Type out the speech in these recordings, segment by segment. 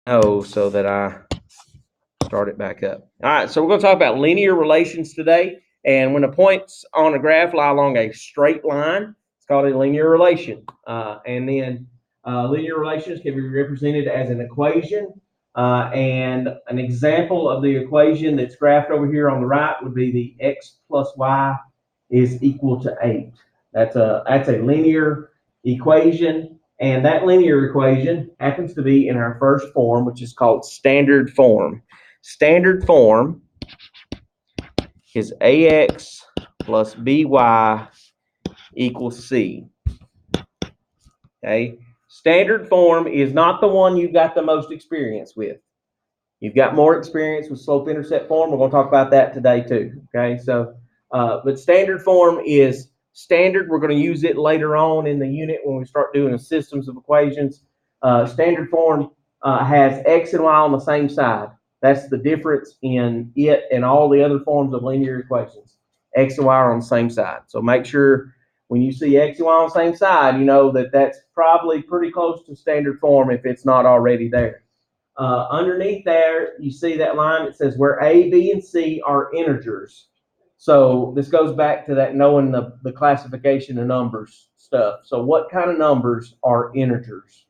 know so that I start it back up. All right, so we're going to talk about linear relations today. And when the points on a graph lie along a straight line, it's called a linear relation. And then linear relations can be represented as an equation. And an example of the equation that's graphed over here on the right would be the x plus y is equal to 8. That's a linear equation. And that linear equation happens to be in our first form, which is called standard form. Standard form is ax plus by equals c. Okay. Standard form is not the one you've got the most experience with. You've got more experience with slope-intercept form. We're going to talk about that today too. Okay. So, but standard form is standard. We're going to use it later on in the unit when we start doing the systems of equations. Standard form has x and y on the same side. That's the difference in it and all the other forms of linear equations. X and y are on the same side. So make sure when you see x and y on the same side, you know that that's probably pretty close to standard form if it's not already there. Underneath there, you see that line that says where a, b, and c are integers. So this goes back to that knowing the classification of numbers stuff. So what kind of numbers are integers?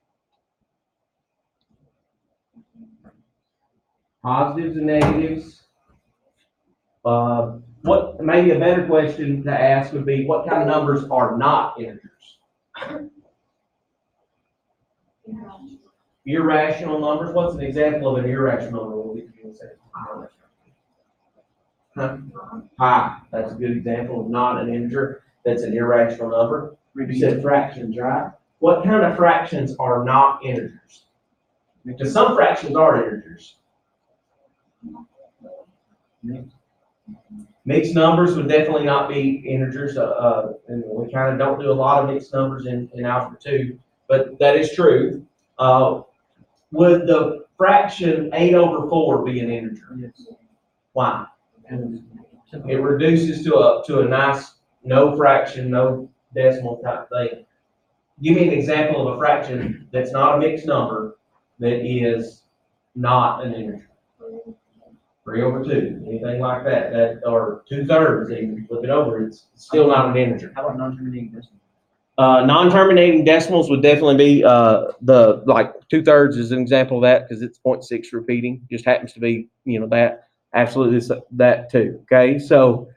Positives and negatives. What maybe a better question to ask would be what kind of numbers are not integers? Irrational numbers. What's an example of an irrational number? Pi. That's a good example of not an integer. That's an irrational number. You said fractions, right? What kind of fractions are not integers? Because some fractions are integers. Mixed numbers would definitely not be integers. And we kind of don't do a lot of mixed numbers in Algebra 2, but that is true. Would the fraction 8/4 be an integer? Yes. Why? It reduces to a nice no fraction, no decimal type thing. Give me an example of a fraction that's not a mixed number that is not an integer. 3/2, anything like that, or 2/3, even flip it over, it's still not an integer. How about non-terminating decimals? Non-terminating decimals would definitely be the like 2/3 is an example of that because it's 0.6 repeating. Just happens to be that absolutely that too. Okay, so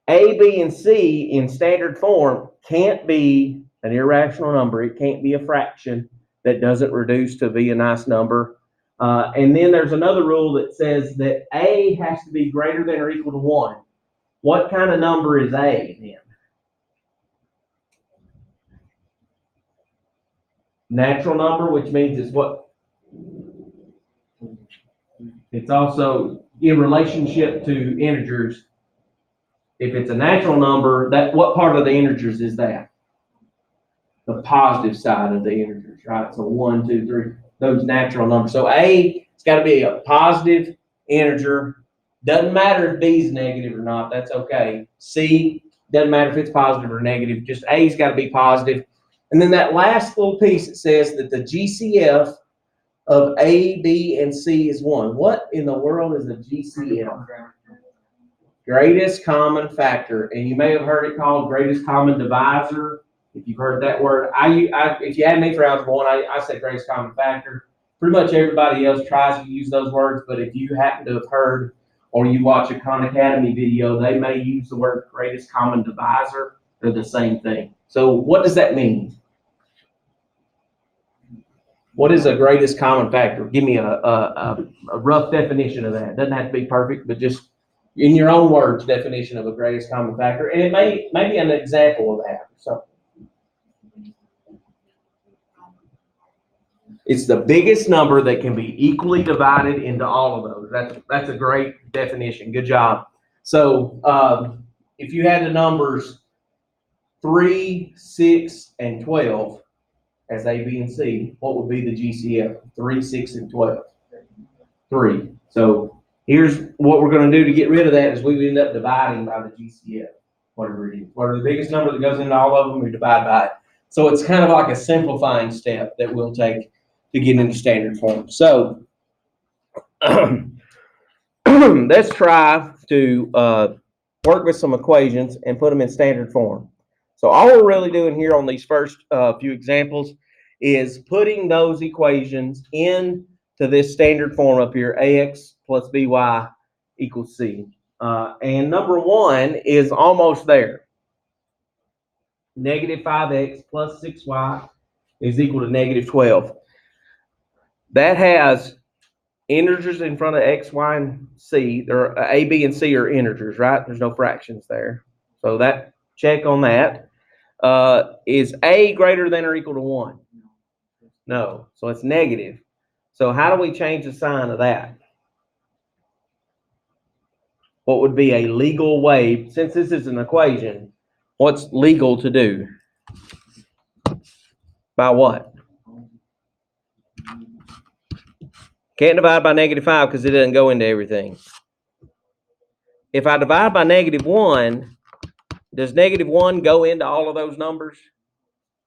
a, b, and c in standard form can't be an irrational number. It can't be a fraction that doesn't reduce to be a nice number. And then there's another rule that says that a has to be greater than or equal to 1. What kind of number is a then? Natural number, which means it's what? It's also in relationship to integers. If it's a natural number, what part of the integers is that? The positive side of the integers, right? So 1, 2, 3, those natural numbers. So a, it's got to be a positive integer. Doesn't matter if b is negative or not. That's okay. C, doesn't matter if it's positive or negative. Just a's got to be positive. And then that last little piece, it says that the GCF of A, B, and C is 1. What in the world is a GCF? Greatest common factor. And you may have heard it called greatest common divisor. If you've heard that word, if you had me for Algebra 1, I said greatest common factor. Pretty much everybody else tries to use those words, but if you happen to have heard or you watch a Khan Academy video, they may use the word greatest common divisor. They're the same thing. So what does that mean? What is a greatest common factor? Give me a rough definition of that. It doesn't have to be perfect, but just in your own words, definition of a greatest common factor. And it may be an example of that or something. It's the biggest number that can be equally divided into all of those. That's a great definition. Good job. So if you had the numbers 3, 6, and 12 as A, B, and C, what would be the GCF? 3, 6, and 12. 3. So here's what we're going to do to get rid of that is we end up dividing by the GCF, whatever it is. Whatever the biggest number that goes into all of them, we divide by it. So it's kind of like a simplifying step that we'll take to get into standard form. So Let's try to work with some equations and put them in standard form. So all we're really doing here on these first few examples is putting those equations into this standard form up here, ax plus by equals c. And number one is almost there. Negative 5x plus 6y is equal to negative 12. That has integers in front of x, y, and c. They're a, b, and c are integers, right? There's no fractions there. So that check on that. Is a greater than or equal to 1? No. So it's negative. So how do we change the sign of that? What would be a legal way, since this is an equation, what's legal to do? By what? Can't divide by negative 5 because it doesn't go into everything. If I divide by negative 1, does negative 1 go into all of those numbers?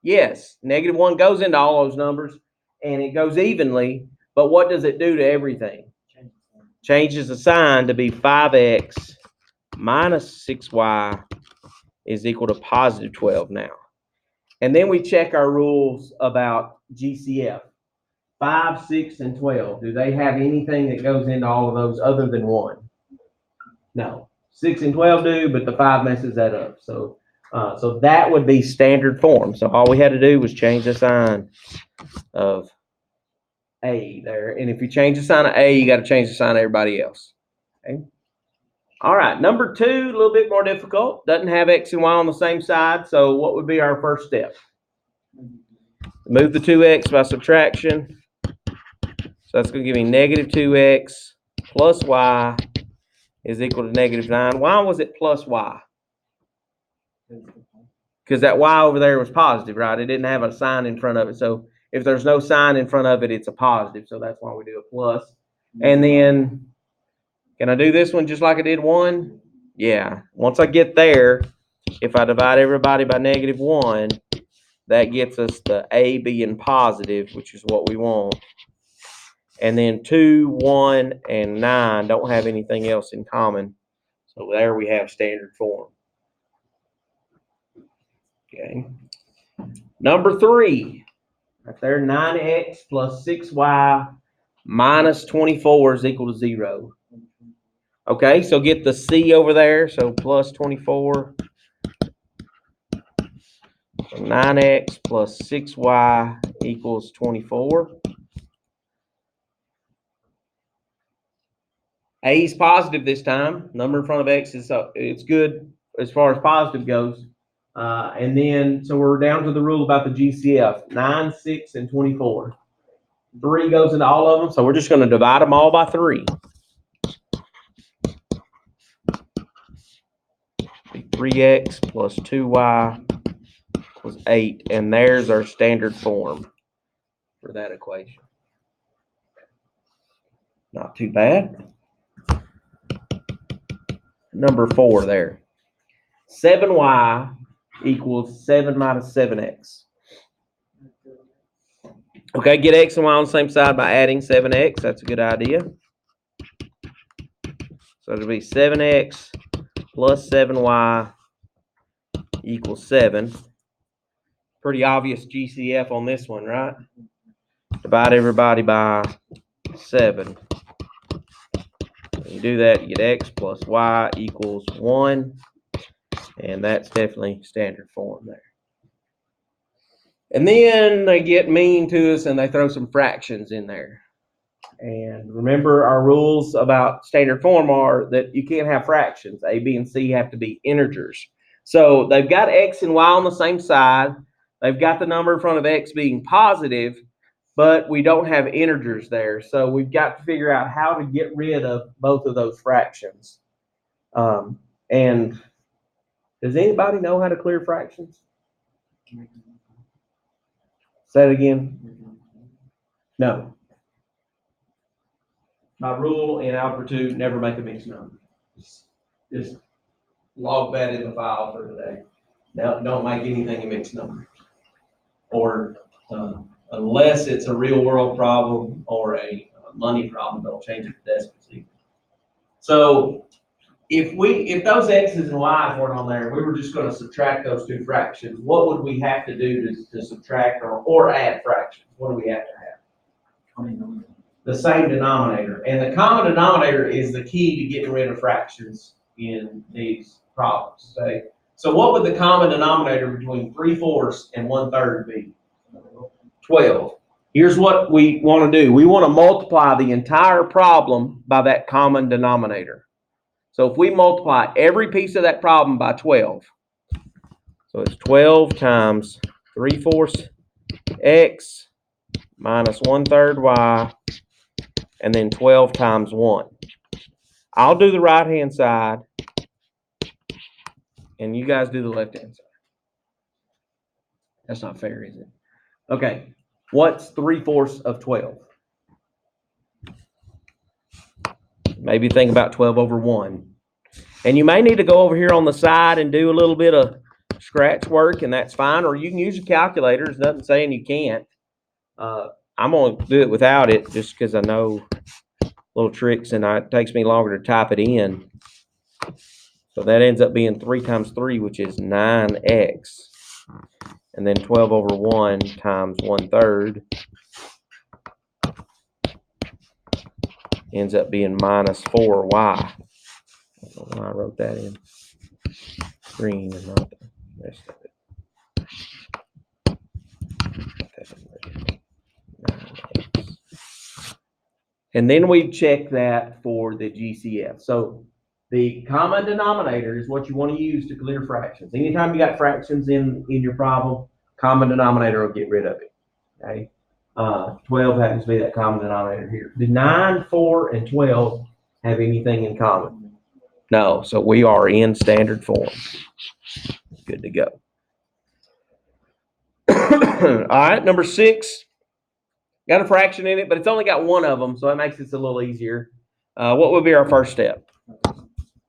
Yes, negative 1 goes into all those numbers, and it goes evenly, but what does it do to everything? Changes the sign to be 5x minus 6y is equal to positive 12 now. And then we check our rules about GCF. 5, 6, and 12. Do they have anything that goes into all of those other than 1? No. 6 and 12 do, but the 5 messes that up. So that would be standard form. So all we had to do was change the sign of A there. And if you change the sign of A, you got to change the sign of everybody else. Okay. All right. Number 2, a little bit more difficult. Doesn't have X and Y on the same side. So what would be our first step? Move the 2x by subtraction. So that's going to give me negative 2x plus y is equal to negative 9. Why was it plus y? Because that y over there was positive, right? It didn't have a sign in front of it. So if there's no sign in front of it, it's a positive. So that's why we do a plus. And then, can I do this one just like I did 1? Yeah. Once I get there, if I divide everybody by negative 1, that gets us the a being positive, which is what we want. And then 2, 1, and 9 don't have anything else in common. So there we have standard form. Okay. Number 3, right there, 9x plus 6y minus 24 is equal to 0. Okay, so get the c over there. So plus 24. So 9x plus 6y equals 24. A is positive this time. Number in front of x is it's good as far as positive goes. And then, so we're down to the rule about the GCF, 9, 6, and 24. 3 goes into all of them, so we're just going to divide them all by 3. 3x plus 2y equals 8, and there's our standard form for that equation. Not too bad. Number 4 there. 7y equals 7 minus 7x. Okay, get x and y on the same side by adding 7x. That's a good idea. So it'll be 7x plus 7y equals 7. Pretty obvious GCF on this one, right? Divide everybody by 7. When you do that, you get x plus y equals 1. And that's definitely standard form there. And then they get mean to us and they throw some fractions in there. And remember, our rules about standard form are that you can't have fractions. A, B, and C have to be integers. So they've got x and y on the same side. They've got the number in front of x being positive, but we don't have integers there. So we've got to figure out how to get rid of both of those fractions. And does anybody know how to clear fractions? Say it again. No. My rule in Algebra 2, never make a mixed number. Just log that in the file for today. Now, don't make anything a mixed number. Or unless it's a real world problem or a money problem, don't change it to decimals either. So if those x's and y's weren't on there, we were just going to subtract those two fractions, what would we have to do to subtract or add fractions? What do we have to have? The same denominator. And the common denominator is the key to getting rid of fractions in these problems. Okay? So what would the common denominator between 3/4 and 1/3 be? 12. Here's what we want to do. We want to multiply the entire problem by that common denominator. So if we multiply every piece of that problem by 12, so it's 12 times 3/4 x minus 1/3 y, and then 12 times 1. I'll do the right-hand side, and you guys do the left-hand side. That's not fair, is it? Okay, what's 3/4 of 12? Maybe think about 12 over 1. And you may need to go over here on the side and do a little bit of scratch work, and that's fine. Or you can use a calculator. There's nothing saying you can't. I'm going to do it without it just because I know little tricks, and it takes me longer to type it in. So that ends up being 3 times 3, which is 9x. And then 12 over 1 times 1/3 ends up being minus 4y. I don't know why I wrote that in green and not the rest of it. And then we check that for the GCF. So the common denominator is what you want to use to clear fractions. Anytime you got fractions in your problem, common denominator will get rid of it. Okay. 12 happens to be that common denominator here. Do 9, 4, and 12 have anything in common? No. So we are in standard form. Good to go. All right, number 6. Got a fraction in it, but it's only got one of them, so that makes it a little easier. What would be our first step?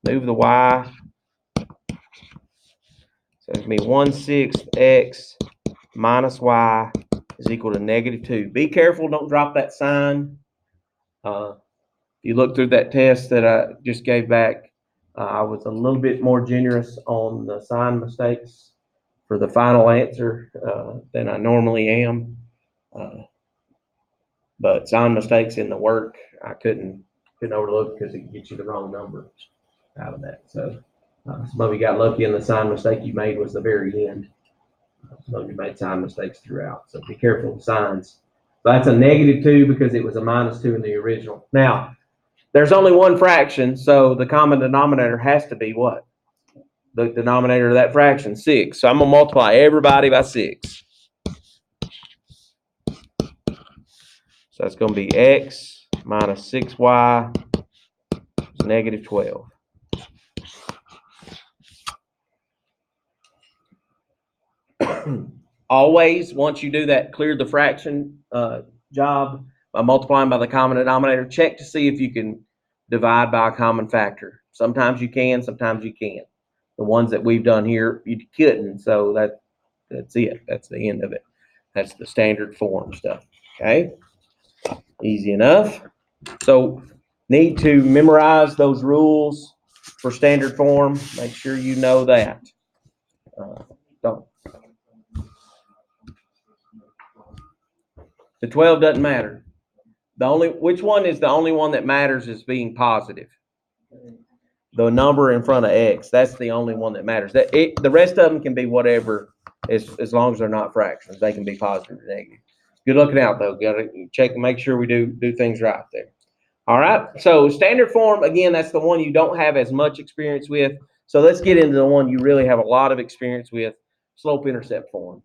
Move the y. So it's going to be 1/6 x minus y is equal to -2. Be careful, don't drop that sign. If you look through that test that I just gave back, I was a little bit more generous on the sign mistakes for the final answer than I normally am. But sign mistakes in the work, I couldn't overlook because it can get you the wrong number out of that. So some of you got lucky, and the sign mistake you made was the very end. Some of you made sign mistakes throughout, so be careful with signs. So that's a -2 because it was a -2 in the original. Now, there's only one fraction, so the common denominator has to be what? The denominator of that fraction, 6. So I'm going to multiply everybody by 6. So that's going to be x minus 6y is -12. Always, once you do that, clear the fraction job by multiplying by the common denominator. Check to see if you can divide by a common factor. Sometimes you can, sometimes you can't. The ones that we've done here, you couldn't. So that's it. That's the end of it. That's the standard form stuff. Okay. Easy enough. So need to memorize those rules for standard form. Make sure you know that. Don't. The 12 doesn't matter. Which one is the only one that matters is being positive. The number in front of x. That's the only one that matters. The rest of them can be whatever, as long as they're not fractions. They can be positive or negative. Good looking out though. Got to check and make sure we do things right there. All right. So standard form, again, that's the one you don't have as much experience with. So let's get into the one you really have a lot of experience with, slope-intercept form.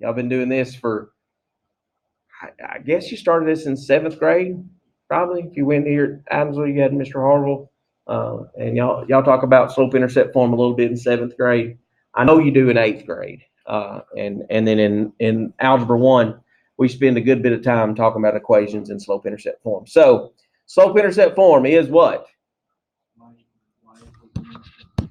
Y'all been doing this for, I guess you started this in 7th grade, probably. If you went here at Adamsville, you had Mr. Harville, and y'all talk about slope-intercept form a little bit in 7th grade. I know you do in 8th grade, and then in Algebra 1, we spend a good bit of time talking about equations in slope-intercept form. So slope-intercept form is what?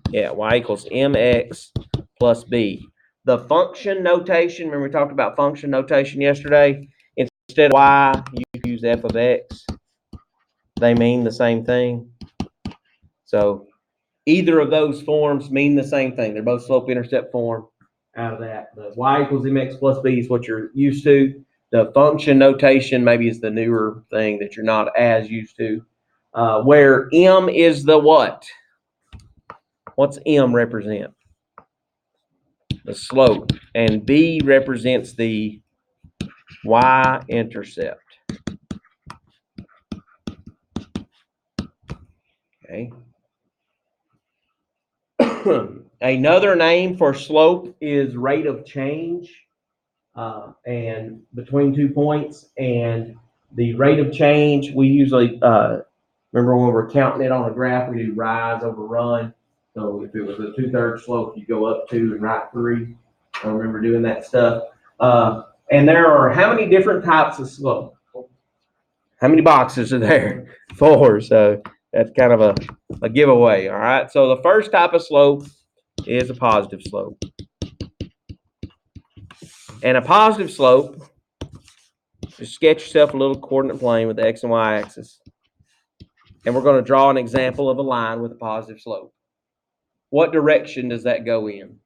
Yeah, y equals mx plus b. The function notation, remember we talked about function notation yesterday? Instead of y, you use f of x they mean the same thing. So either of those forms mean the same thing. They're both slope-intercept form. Out of that, the y equals mx plus b is what you're used to. The function notation maybe is the newer thing that you're not as used to. Where m is the what? What's m represent? The slope. And b represents the y-intercept. Okay. Another name for slope is rate of change, and between 2 points. And the rate of change, we usually remember when we're counting it on a graph, we do rise over run. So if it was a 2/3 slope, you go up 2 and right 3. I remember doing that stuff. And there are how many different types of slope? How many boxes are there? 4. So that's kind of a giveaway. All right. So the first type of slope is a positive slope. And a positive slope, just sketch yourself a little coordinate plane with the x and y axis. And we're going to draw an example of a line with a positive slope. What direction does that go in?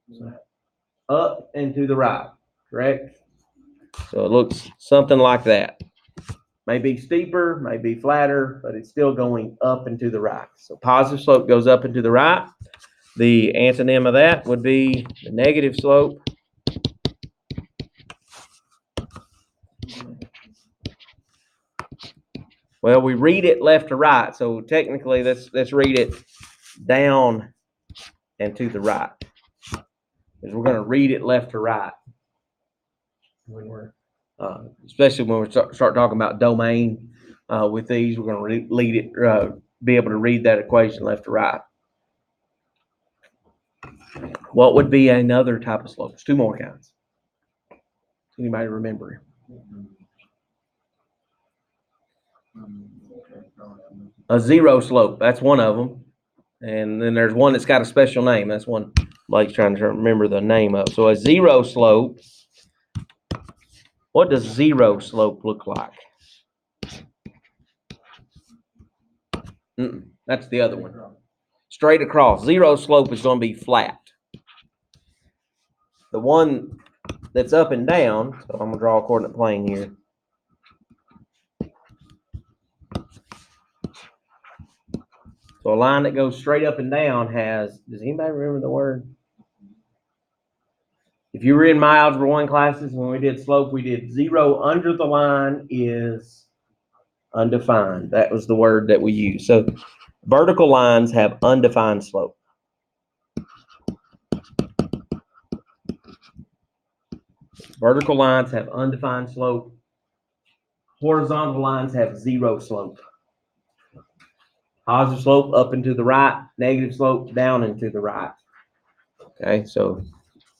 Up and to the right, correct? So it looks something like that. Maybe steeper, maybe flatter, but it's still going up and to the right. So positive slope goes up and to the right. The antonym of that would be the negative slope. Well, we read it left to right, so technically let's read it down and to the right. Because we're going to read it left to right. When we're especially when we start talking about domain with these, we're going to be able to read that equation left to right. What would be another type of slope? There's 2 more kinds. Anybody remember? A zero slope. That's one of them. And then there's one that's got a special name. That's one Blake's trying to remember the name of. So a zero slope. What does zero slope look like? That's the other one. Straight across. Zero slope is going to be flat. The one that's up and down, so I'm going to draw a coordinate plane here. So a line that goes straight up and down has, does anybody remember the word? If you were in my Algebra 1 classes, when we did slope, we did zero under the line is undefined. That was the word that we used. So vertical lines have undefined slope. Vertical lines have undefined slope. Horizontal lines have zero slope. Positive slope up and to the right, negative slope down and to the right. Okay, so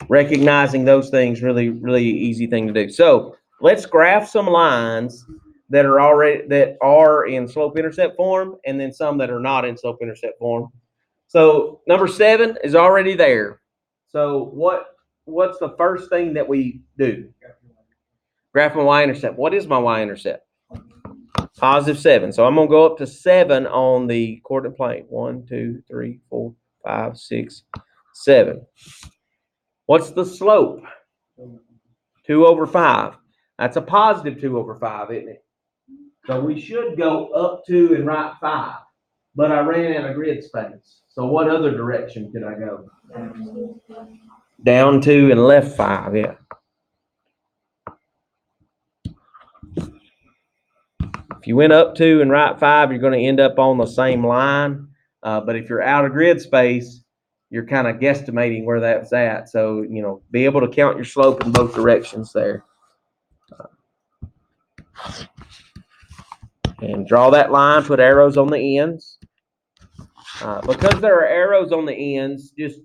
recognizing those things, really, really easy thing to do. So let's graph some lines that are in slope-intercept form, and then some that are not in slope-intercept form. So number 7 is already there. So what's the first thing that we do? Graph my y-intercept. What is my y-intercept? Positive 7. So I'm going to go up to 7 on the coordinate plane. 1, 2, 3, 4, 5, 6, 7. What's the slope? 2 over 5. That's a positive 2 over 5, isn't it? So we should go up 2 and right 5. But I ran out of grid space. So what other direction could I go? Down 2 and left 5, yeah. If you went up 2 and right 5, you're going to end up on the same line. But if you're out of grid space, you're kind of guesstimating where that's at. So, be able to count your slope in both directions there. And draw that line, put arrows on the ends. Because there are arrows on the ends, just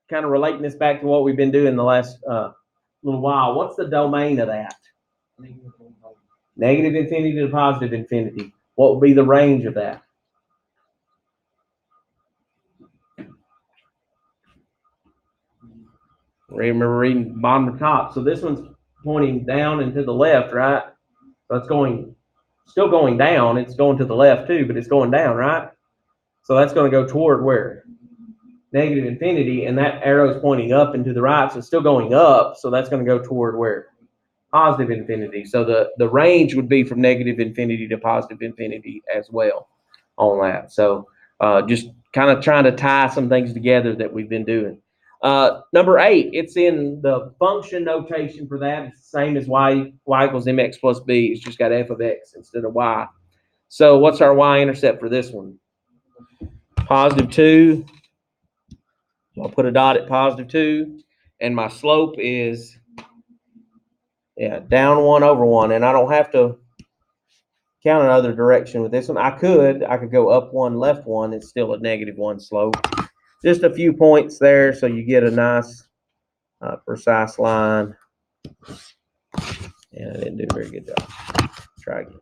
kind of relating this back to what we've been doing the last little while. What's the domain of that? Negative infinity to positive infinity. What would be the range of that? Remember reading bottom to top. So this one's pointing down and to the left, right? So it's going still going down. It's going to the left too, but it's going down, right? So that's going to go toward where? Negative infinity, and that arrow is pointing up and to the right, so it's still going up. So that's going to go toward where? Positive infinity. So the range would be from negative infinity to positive infinity as well on that. So just kind of trying to tie some things together that we've been doing. Number 8, it's in the function notation for that. It's the same as y equals mx plus b. It's just got f of x instead of y. So what's our y-intercept for this one? Positive 2. I'll put a dot at positive 2. And my slope is, down 1 over 1. And I don't have to count another direction with this one. I could go up 1, left 1. It's still a -1 slope. Just a few points there so you get a nice precise line. And I didn't do a very good job. Try again.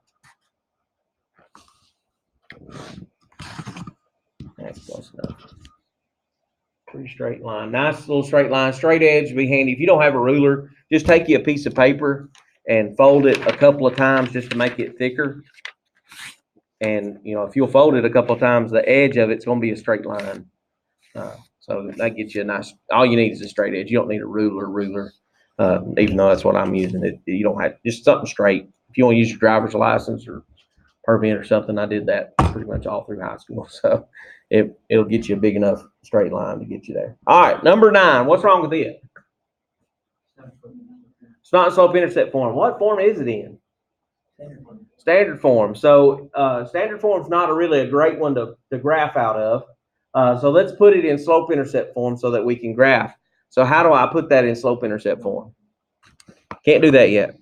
That's close enough. Pretty straight line. Nice little straight line. Straight edge would be handy. If you don't have a ruler, just take you a piece of paper and fold it a couple of times just to make it thicker. And, if you'll fold it a couple of times, the edge of it's going to be a straight line. So that gets you a nice, all you need is a straight edge. You don't need a ruler, even though that's what I'm using. You don't have, just something straight. If you want to use your driver's license or permit or something, I did that pretty much all through high school. So it'll get you a big enough straight line to get you there. All right, number 9. What's wrong with it? It's not in slope-intercept form. What form is it in? Standard form. So standard form is not really a great one to graph out of. So let's put it in slope-intercept form so that we can graph. So how do I put that in slope-intercept form? Can't do that yet.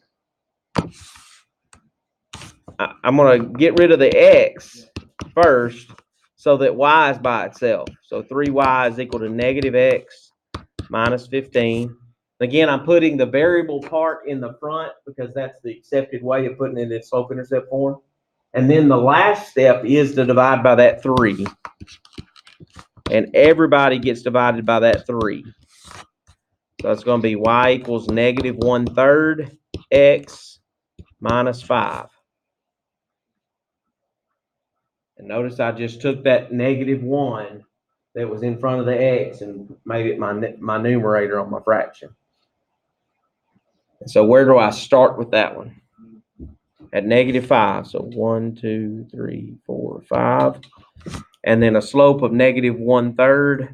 I'm going to get rid of the x first so that y is by itself. So 3y is equal to -x minus 15. Again, I'm putting the variable part in the front because that's the accepted way of putting it in slope-intercept form. And then the last step is to divide by that 3. And everybody gets divided by that 3. So it's going to be y equals -1/3 x minus 5. And notice I just took that -1 that was in front of the x and made it my numerator on my fraction. And so where do I start with that one? At -5. So 1, 2, 3, 4, 5. And then a slope of -1/3.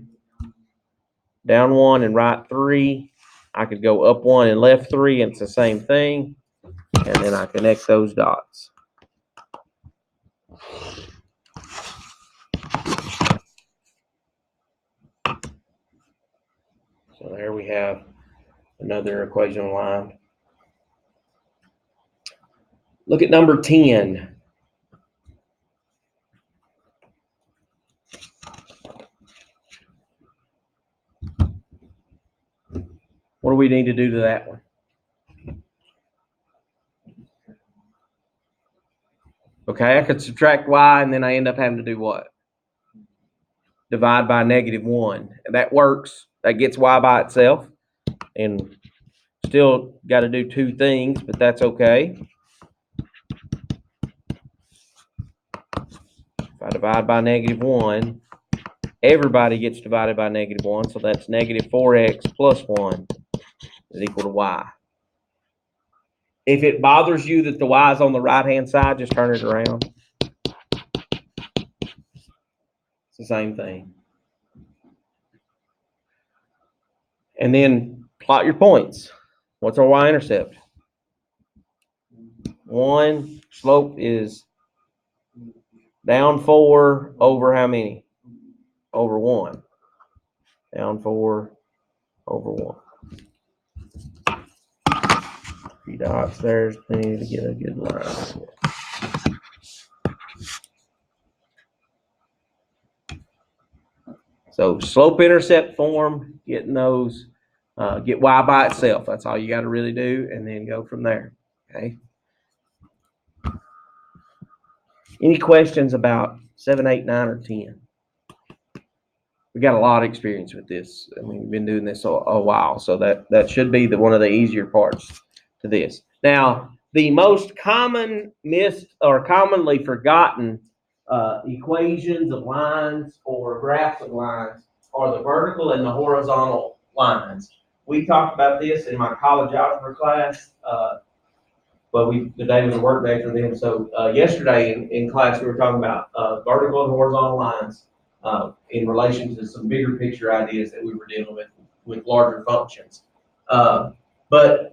Down 1 and right 3. I could go up 1 and left 3, and it's the same thing. And then I connect those dots. So there we have another equation line. Look at number 10. What do we need to do to that one? Okay, I could subtract y, and then I end up having to do what? Divide by -1. And that works. That gets y by itself. And still got to do 2 things, but that's okay. If I divide by -1, everybody gets divided by -1, so that's -4x plus 1 is equal to y. If it bothers you that the y is on the right-hand side, just turn it around. It's the same thing. And then plot your points. What's our y-intercept? 1. Slope is down 4 over how many? Over 1. Down 4 over 1. 3 dots. There's plenty to get a good line. So slope-intercept form, getting those, get y by itself. That's all you got to really do, and then go from there. Okay. Any questions about 7, 8, 9, or 10? We got a lot of experience with this. I mean, we've been doing this a while, so that should be one of the easier parts to this. Now, the most common missed or commonly forgotten equations of lines or graphs of lines are the vertical and the horizontal lines. We talked about this in my college algebra class, but today was a work day for them. So yesterday in class we were talking about vertical and horizontal lines in relation to some bigger picture ideas that we were dealing with larger functions. But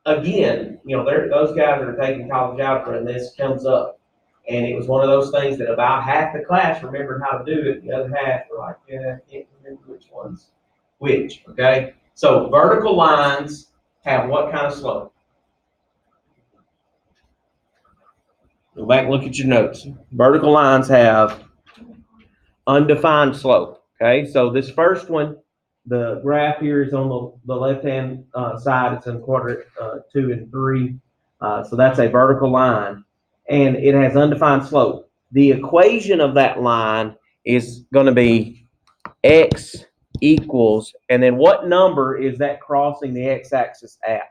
again, those guys are taking college algebra, and this comes up. And it was one of those things that about half the class remembered how to do it. The other half were like, yeah, I can't remember which one's which, okay? So vertical lines have what kind of slope? Go back and look at your notes. Vertical lines have undefined slope, okay? So this first one, the graph here is on the left-hand side. It's in quadrant 2 and 3. So that's a vertical line, and it has undefined slope. The equation of that line is going to be x equals, and then what number is that crossing the x-axis at?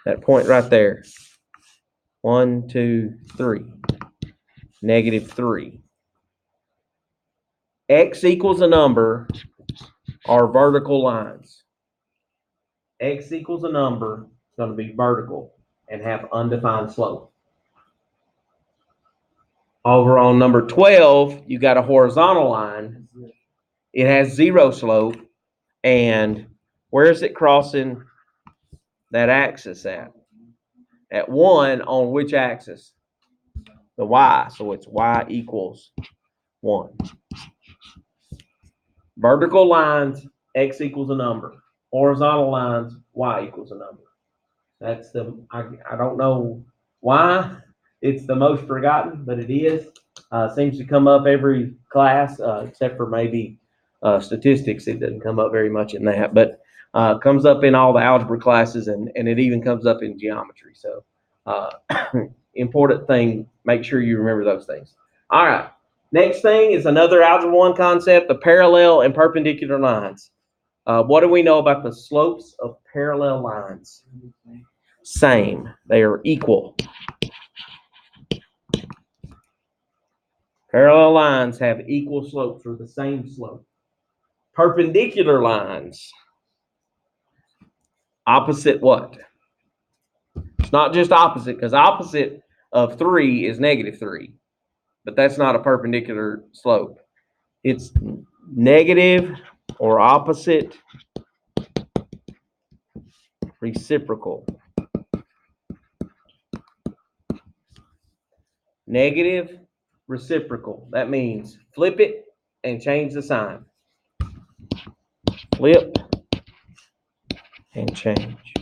That point right there. 1, 2, 3. -3. X equals a number are vertical lines. X equals a number is going to be vertical and have undefined slope. Over on number 12, you got a horizontal line. It has 0 slope. And where is it crossing that axis at? At 1 on which axis? The y. So it's y equals 1. Vertical lines, x equals a number. Horizontal lines, y equals a number. That's I don't know why it's the most forgotten, but it is. Seems to come up every class, except for maybe statistics. It doesn't come up very much in that, but comes up in all the algebra classes, and it even comes up in geometry. So important thing, make sure you remember those things. All right. Next thing is another Algebra 1 concept, the parallel and perpendicular lines. What do we know about the slopes of parallel lines? Same. They are equal. Parallel lines have equal slopes or the same slope. Perpendicular lines, opposite what? It's not just opposite, because opposite of 3 is -3, but that's not a perpendicular slope. It's negative or opposite reciprocal. Negative reciprocal. That means flip it and change the sign. Flip and change.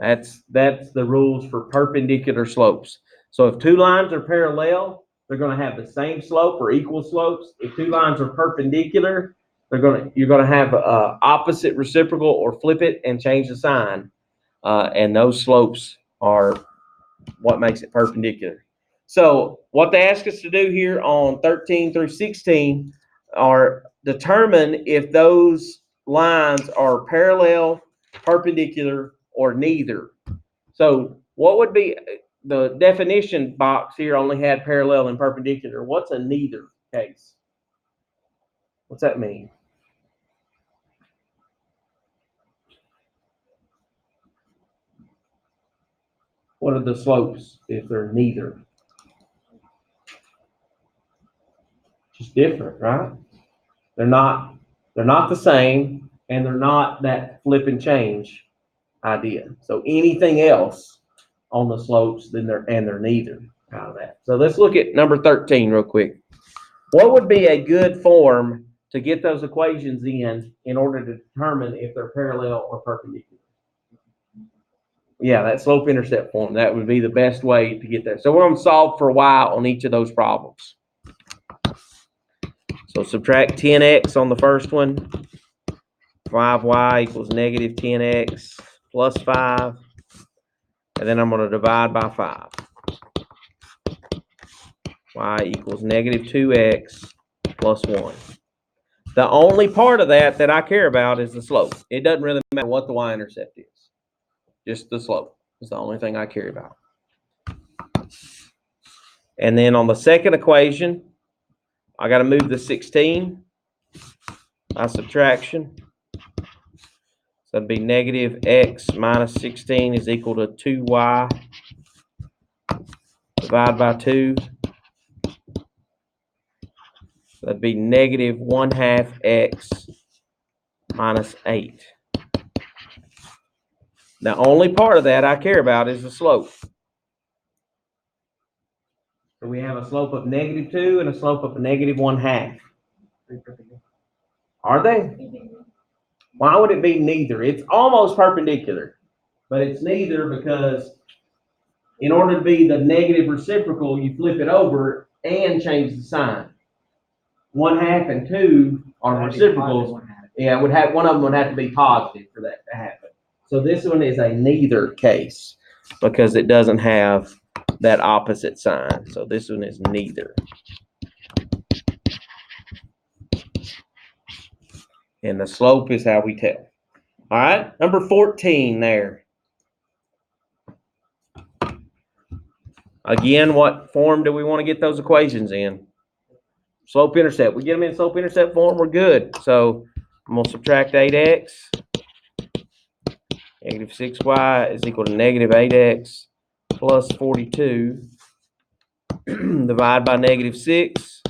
That's the rules for perpendicular slopes. So if two lines are parallel, they're going to have the same slope or equal slopes. If two lines are perpendicular, you're going to have opposite reciprocal or flip it and change the sign. And those slopes are what makes it perpendicular. So what they ask us to do here on 13 through 16 are determine if those lines are parallel, perpendicular, or neither. So what would be the definition box here only had parallel and perpendicular. What's a neither case? What's that mean? What are the slopes if they're neither? Just different, right? They're not the same, and they're not that flip and change idea. So anything else on the slopes, then they're neither out of that. So let's look at number 13 real quick. What would be a good form to get those equations in order to determine if they're parallel or perpendicular? Yeah, that slope-intercept form. That would be the best way to get there. So we're going to solve for y on each of those problems. So subtract 10x on the first one. 5y equals negative 10x plus 5. And then I'm going to divide by 5. Y equals negative 2x plus 1. The only part of that that I care about is the slope. It doesn't really matter what the y-intercept is. Just the slope is the only thing I care about. And then on the second equation, I got to move the 16 by subtraction. So it'd be negative x minus 16 is equal to 2y divided by 2. So that'd be negative 1/2 x minus 8. The only part of that I care about is the slope. So we have a slope of negative 2 and a slope of negative 1/2. Are they? Why would it be neither? It's almost perpendicular, but it's neither because in order to be the negative reciprocal, you flip it over and change the sign. 1/2 and 2 are reciprocals. Yeah, would have one of them would have to be positive for that to happen. So this one is a neither case because it doesn't have that opposite sign. So this one is neither. And the slope is how we tell. All right, number 14 there. Again, what form do we want to get those equations in? Slope-intercept. We get them in slope-intercept form, we're good. So I'm going to subtract 8x. Negative 6y is equal to negative 8x plus 42. Divide by negative 6.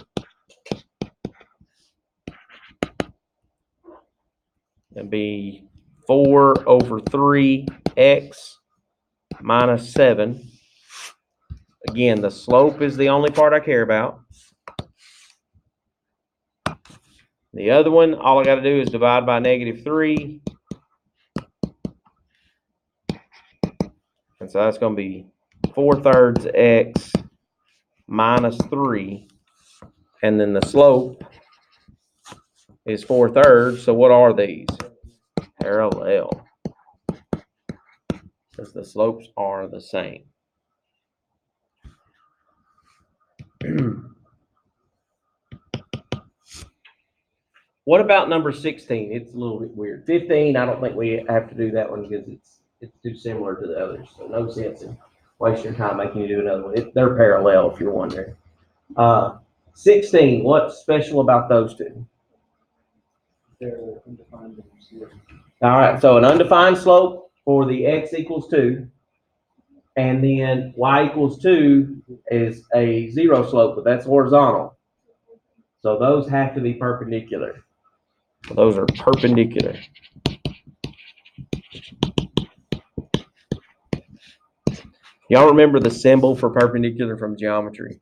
That'd be 4 over 3x minus 7. Again, the slope is the only part I care about. The other one, all I got to do is divide by negative 3. And so that's going to be 4/3 x minus 3. And then the slope is 4/3. So what are these? Parallel. Because the slopes are the same. What about number 16? It's a little bit weird. 15, I don't think we have to do that one because it's too similar to the others. So no sense in wasting your time making you do another one. They're parallel if you're wondering. 16, what's special about those two? They're undefined. All right, so an undefined slope for the x equals 2. And then y equals 2 is a 0 slope, but that's horizontal. So those have to be perpendicular. So those are perpendicular. Y'all remember the symbol for perpendicular from geometry?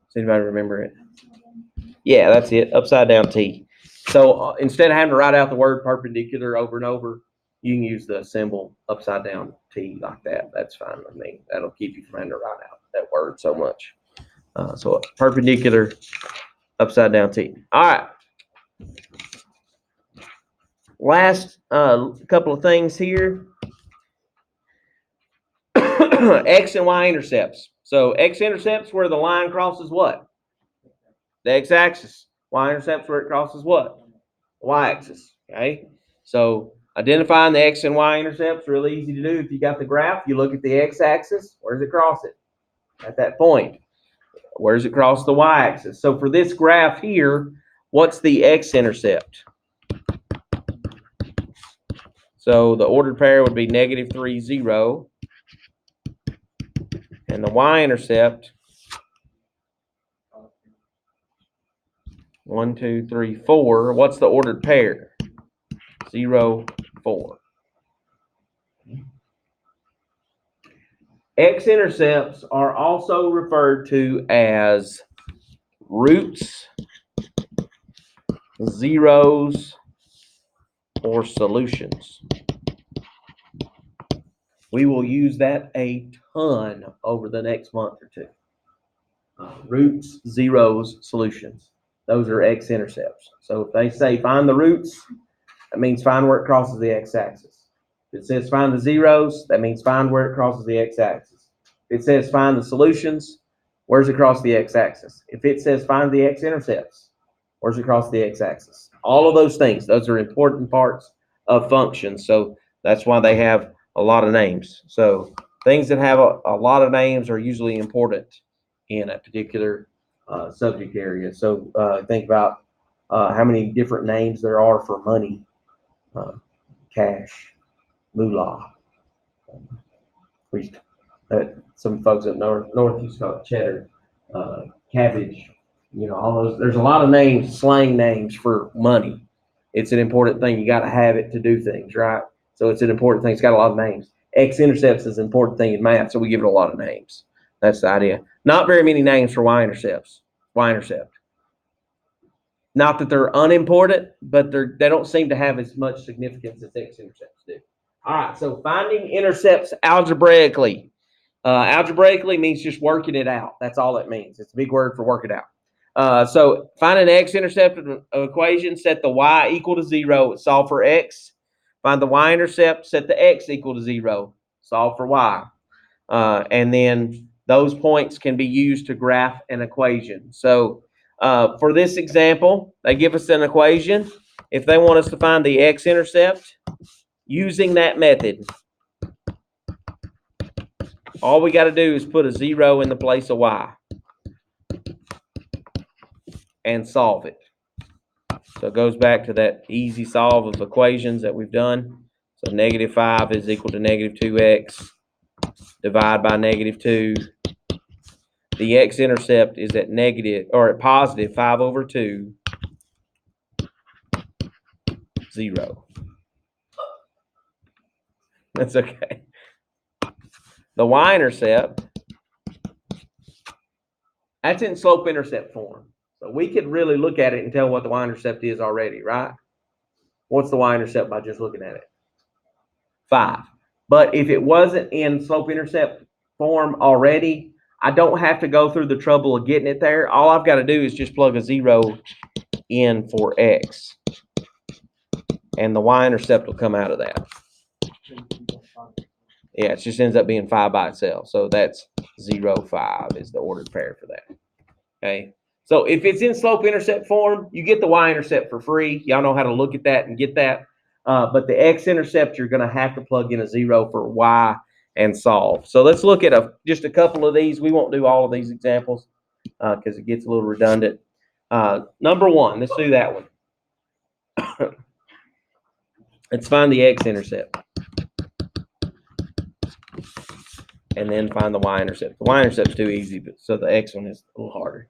Does anybody remember it? Yeah, that's it, upside down T. So instead of having to write out the word perpendicular over and over, you can use the symbol upside down T like that. That's fine with me. That'll keep you from having to write out that word so much. So perpendicular, upside down T. All right. Last couple of things here. X and Y intercepts. So X intercepts where the line crosses what? The x-axis. Y intercepts where it crosses what? The y-axis. Okay. So identifying the X and Y intercepts really easy to do. If you got the graph, you look at the x-axis. Where does it cross it? At that point. Where does it cross the y-axis? So for this graph here, what's the x-intercept? So the ordered pair would be -3, 0. And the y-intercept, 1, 2, 3, 4. What's the ordered pair? 0, 4. X-intercepts are also referred to as roots, zeros, or solutions. We will use that a ton over the next month or two. Roots, zeros, solutions. Those are x-intercepts. So if they say find the roots, that means find where it crosses the x-axis. If it says find the zeros, that means find where it crosses the x-axis. If it says find the solutions, where's it cross the x-axis? If it says find the x-intercepts, or is it across the x-axis? All of those things, those are important parts of functions. So that's why they have a lot of names. So things that have a lot of names are usually important in a particular subject area. So think about how many different names there are for money, cash, moolah. Some folks up north used to call it cheddar, cabbage. You know, all those. There's a lot of names, slang names for money. It's an important thing. You got to have it to do things, right? So it's an important thing. It's got a lot of names. X-intercepts is an important thing in math, so we give it a lot of names. That's the idea. Not very many names for y-intercepts. Y-intercept. Not that they're unimportant, but they don't seem to have as much significance as x-intercepts do. All right, so finding intercepts algebraically. Algebraically means just working it out. That's all it means. It's a big word for work it out. So find an x-intercept equation, set the y equal to 0, solve for x. Find the y-intercept, set the x equal to 0, solve for y. And then those points can be used to graph an equation. So for this example, they give us an equation. If they want us to find the x-intercept using that method, all we got to do is put a 0 in the place of y and solve it. So it goes back to that easy solve of equations that we've done. So -5 is equal to -2x. Divide by -2. The x-intercept is at positive 5 over 2, 0. That's okay. The y-intercept, that's in slope-intercept form. So we could really look at it and tell what the y-intercept is already, right? What's the y-intercept by just looking at it? 5. But if it wasn't in slope-intercept form already, I don't have to go through the trouble of getting it there. All I've got to do is just plug a 0 in for x. And the y-intercept will come out of that. Yeah, it just ends up being 5 by itself. So that's 0, 5 is the ordered pair for that. Okay. So if it's in slope-intercept form, you get the y-intercept for free. Y'all know how to look at that and get that. But the x-intercept, you're going to have to plug in a 0 for y and solve. So let's look at just a couple of these. We won't do all of these examples because it gets a little redundant. Number 1, let's do that one. Let's find the x-intercept. And then find the y-intercept. The y-intercept is too easy, but so the x one is a little harder.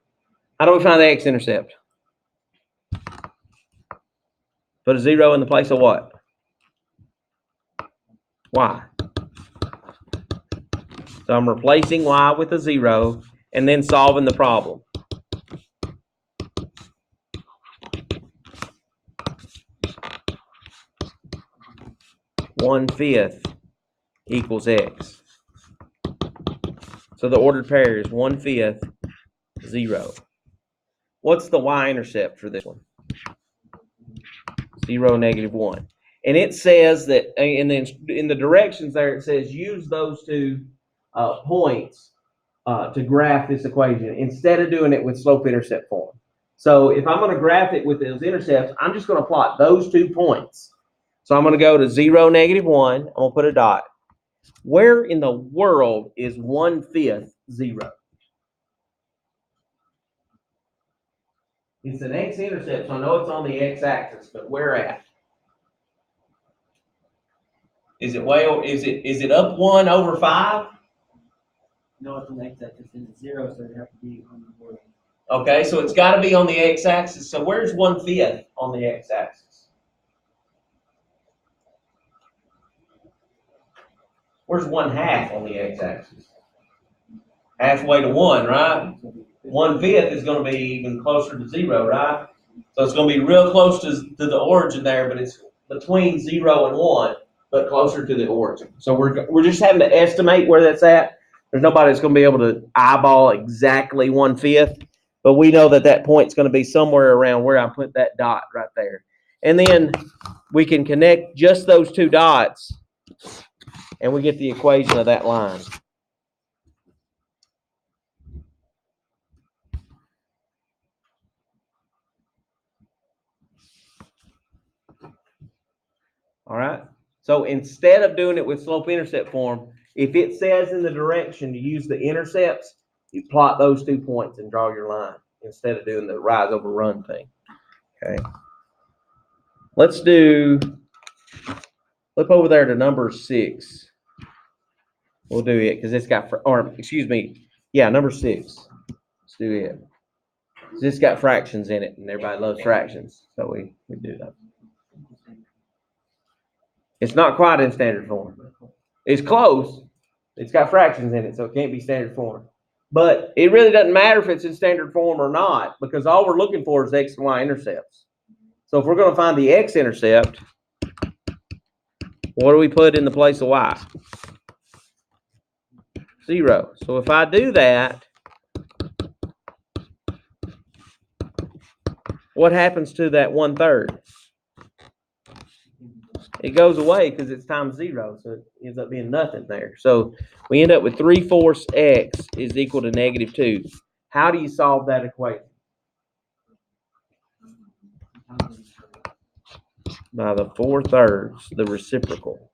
How do we find the x-intercept? Put a 0 in the place of what? Y. So I'm replacing y with a 0 and then solving the problem. 1/5 equals x. So the ordered pair is 1/5, 0. What's the y-intercept for this one? 0, -1. And it says that, and then in the directions there, it says use those two points to graph this equation instead of doing it with slope-intercept form. So if I'm going to graph it with those intercepts, I'm just going to plot those 2 points. So I'm going to go to 0, -1. I'm going to put a dot. Where in the world is 1/5 0? It's an x-intercept, so I know it's on the x-axis, but where at? Is it up 1 over 5? No, it's on the x-axis, it's 0, so it'd have to be on the board. Okay, so it's got to be on the x-axis. So where's 1/5 on the x-axis? Where's 1/2 on the x-axis? Halfway to 1, right? 1/5 is going to be even closer to 0, right? So it's going to be real close to the origin there, but it's between 0 and 1, but closer to the origin. So we're just having to estimate where that's at. There's nobody that's going to be able to eyeball exactly 1/5, but we know that that point's going to be somewhere around where I put that dot right there. And then we can connect just those 2 dots, and we get the equation of that line. All right. So instead of doing it with slope-intercept form, if it says in the direction to use the intercepts, you plot those 2 points and draw your line instead of doing the rise over run thing. Okay. Let's flip over there to number 6. We'll do it because it's got, number 6. Let's do it. It's got fractions in it, and everybody loves fractions, so we do that. It's not quite in standard form. It's close. It's got fractions in it, so it can't be standard form. But it really doesn't matter if it's in standard form or not, because all we're looking for is x and y intercepts. So if we're going to find the x-intercept, what do we put in the place of y? 0. So if I do that, what happens to that 1/3? It goes away because it's times 0, so it ends up being nothing there. So we end up with 3/4 x is equal to -2. How do you solve that equation? By the 4/3, the reciprocal.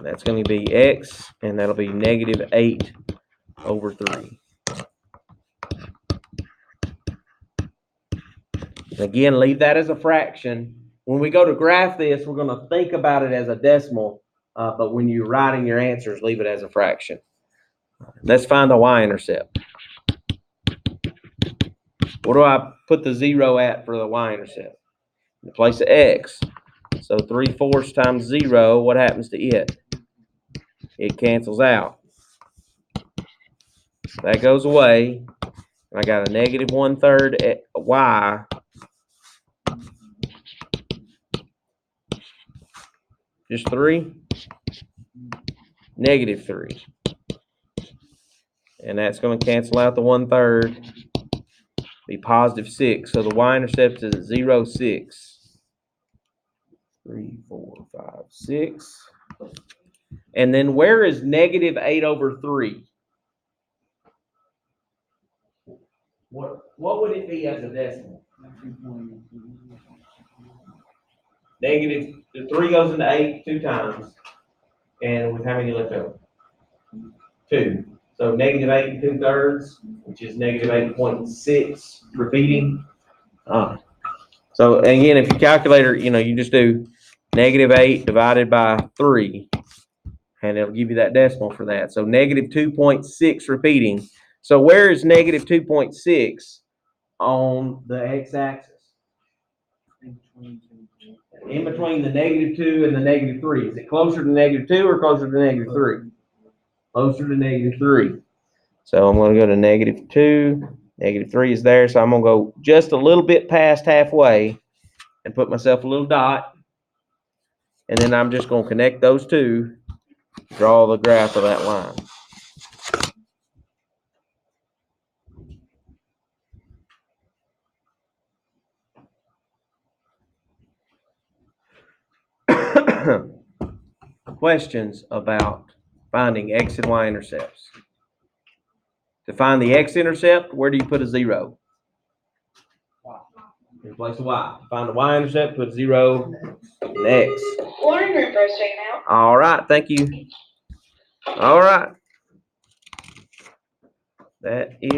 That's going to be x, and that'll be -8/3. Again, leave that as a fraction. When we go to graph this, we're going to think about it as a decimal, but when you're writing your answers, leave it as a fraction. Let's find the y-intercept. What do I put the 0 at for the y-intercept? In the place of x. So 3/4 times 0, what happens to it? It cancels out. That goes away. And I got a -1/3 y. Just 3? -3. And that's going to cancel out the 1/3. Be +6. So the y-intercept is 0, 6. 3, 4, 5, 6. And then where is -8/3? What would it be as a decimal? The 3 goes into 8 2 times. And with how many left over? 2. So -8 2/3, which is -8.6 repeating. So again, if your calculator, you just do -8 divided by 3, and it'll give you that decimal for that. So -2.6 repeating. So where is -2.6 on the x-axis? In between the -2 and the -3. Is it closer to -2 or closer to -3? Closer to -3. So I'm going to go to -2. -3 is there, so I'm going to go just a little bit past halfway and put myself a little dot. And then I'm just going to connect those two, draw the graph of that line. Questions about finding x and y intercepts? To find the x-intercept, where do you put a 0? In place of y. To find the y-intercept, put 0 and x. Lauren refers right now. All right, thank you. All right. That is